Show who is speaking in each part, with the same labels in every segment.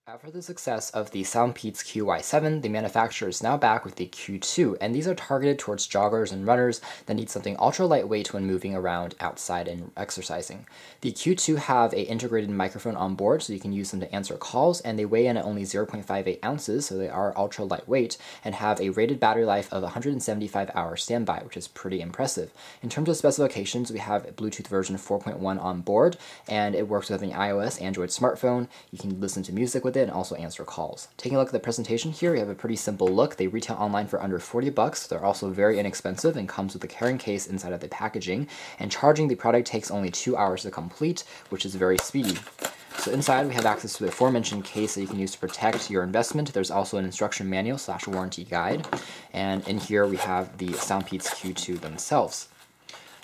Speaker 1: After the success of the SoundPeats QY7, the manufacturer is now back with the Q2, and these are targeted towards joggers and runners that need something ultra lightweight when moving around outside and exercising. The Q2 have an integrated microphone on board, so you can use them to answer calls, and they weigh in at only 0.58 ounces, so they are ultra lightweight, and have a rated battery life of 175 hours standby, which is pretty impressive. In terms of specifications, we have a Bluetooth version 4.1 on board, and it works with an iOS, Android smartphone. You can listen to music with it and also answer calls. Taking a look at the presentation here, we have a pretty simple look. They retail online for under 40 bucks. They're also very inexpensive and comes with a carrying case inside of the packaging. And charging the product takes only 2 hours to complete, which is very speedy. So inside we have access to the aforementioned case that you can use to protect your investment. There's also an instruction manual / warranty guide. And in here we have the SoundPeats Q2 themselves.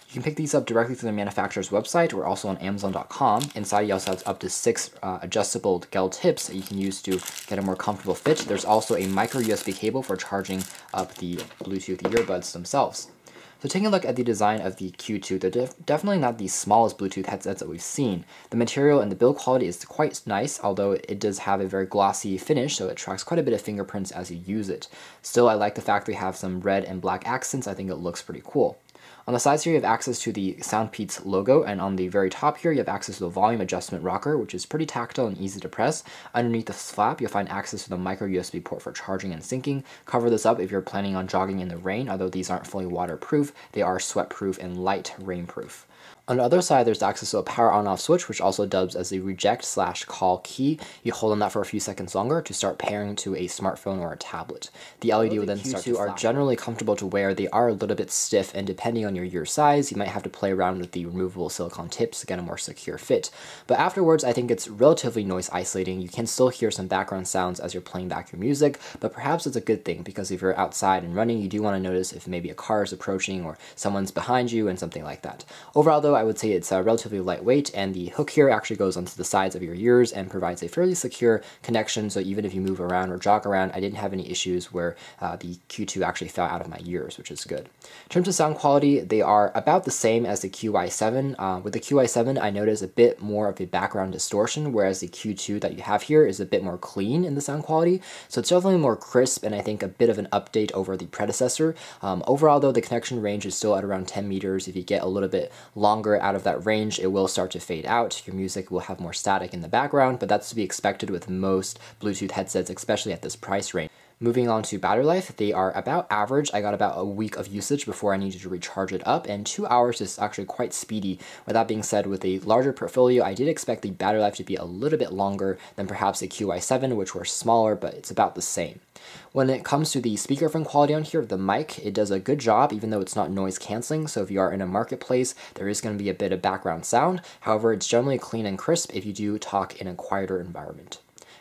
Speaker 1: You can pick these up directly through the manufacturer's website or also on Amazon.com. Inside, you also have up to 6 adjustable gel tips that you can use to get a more comfortable fit. There's also a micro USB cable for charging up the Bluetooth earbuds themselves. So taking a look at the design of the Q2, they're definitely not the smallest Bluetooth headsets that we've seen. The material and the build quality is quite nice, although it does have a very glossy finish, so it tracks quite a bit of fingerprints as you use it. Still, I like the fact we have some red and black accents. I think it looks pretty cool. On the sides here, you have access to the SoundPeats logo, and on the very top here, you have access to the volume adjustment rocker, which is pretty tactile and easy to press. Underneath the flap, you'll find access to the micro USB port for charging and syncing. Cover this up if you're planning on jogging in the rain, although these aren't fully waterproof. They are sweat-proof and light rainproof. On the other side, there's access to a power on-off switch, which also dubs as the reject/call key. You hold on that for a few seconds longer to start pairing to a smartphone or a tablet. The LED will then start to flash. Are generally comfortable to wear. They are a little bit stiff, and depending on your ear size, you might have to play around with the removable silicone tips to get a more secure fit. But afterwards, I think it's relatively noise isolating. You can still hear some background sounds as you're playing back your music, but perhaps it's a good thing because if you're outside and running, you do want to notice if maybe a car is approaching or someone's behind you and something like that. Overall, though, I would say it's relatively lightweight, and the hook here actually goes onto the sides of your ears and provides a fairly secure connection, so even if you move around or jog around, I didn't have any issues where the Q2 actually fell out of my ears, which is good. In terms of sound quality, they are about the same as the QY7. With the QY7, I noticed a bit more of a background distortion, whereas the Q2 that you have here is a bit more clean in the sound quality, so it's definitely more crisp and I think a bit of an update over the predecessor. Overall, though, the connection range is still at around 10 meters. If you get a little bit longer out of that range, it will start to fade out. Your music will have more static in the background, but that's to be expected with most Bluetooth headsets, especially at this price range. Moving on to battery life, they are about average. I got about a week of usage before I needed to recharge it up, and 2 hours is actually quite speedy. With that being said, with a larger portfolio, I did expect the battery life to be a little bit longer than perhaps the QY7, which were smaller, but it's about the same. When it comes to the speakerphone quality on here, the mic, it does a good job, even though it's not noise canceling. So if you are in a marketplace, there is going to be a bit of background sound. However, it's generally clean and crisp if you do talk in a quieter environment.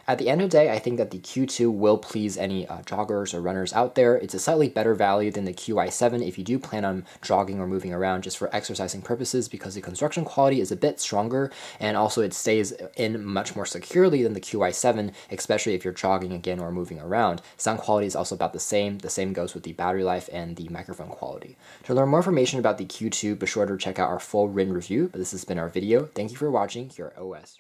Speaker 1: At the end of the day, I think that the Q2 will please any joggers or runners out there. It's a slightly better value than the QY7 if you do plan on jogging or moving around just for exercising purposes, because the construction quality is a bit stronger, and also it stays in much more securely than the QY7, especially if you're jogging again or moving around. Sound quality is also about the same. The same goes with the battery life and the microphone quality. To learn more information about the Q2, be sure to check out our full written review, but this has been our video. Thank you for watching. Your OS.